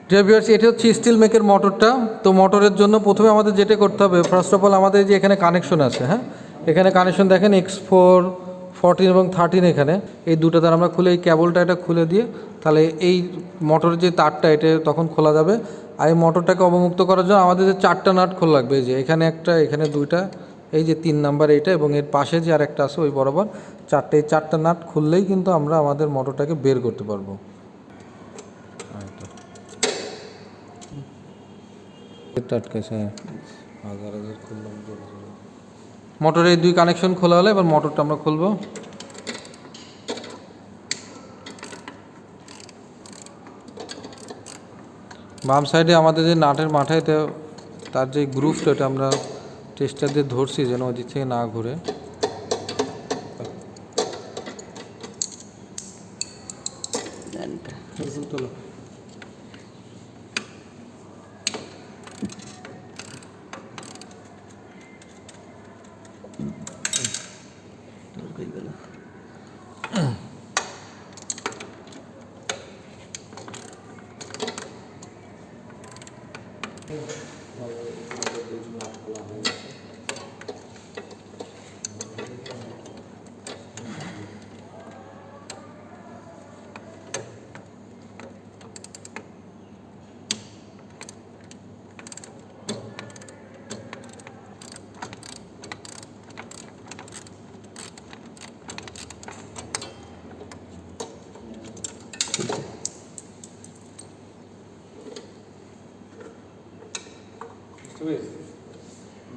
Dear viewers, এটা হচ্ছে স্টিলমেকের মোটরটা। তো মোটরের জন্য প্রথমে আমাদের যেটা করতে হবে, ফার্স্ট অফ অল আমাদের যে এখানে কানেকশন আছে, হ্যাঁ, এখানে কানেকশন দেখেন X4 14 এবং 13 এখানে এই দুটো তার আমরা খুলে এই কেবলটা এটা খুলে দিয়ে তাহলে এই মোটরের যে তারটা এটা তখন খোলা যাবে। আর এই মোটরটাকে অবমুক্ত করার জন্য আমাদের যে 4টা নাট খোলা লাগবে, এই যে এখানে একটা, এখানে 2টা, এই যে 3 নাম্বার এইটা এবং এর পাশে যে আরেকটা আছে ওই বরাবর 4টে, এই 4টা নাট খুললেই কিন্তু আমরা আমাদের মোটরটাকে বের করতে পারবো। মোটরের এই 2 কানেকশন খোলা হলে এবার মোটরটা আমরা খুলবো। বাম সাইডে আমাদের যে নাটের মাথায় তার যে গ্রুপটা এটা আমরা টেস্টার দিয়ে ধরছি যেন ওই দিক থেকে না ঘুরে।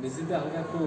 ডিসিতে হালকা একটু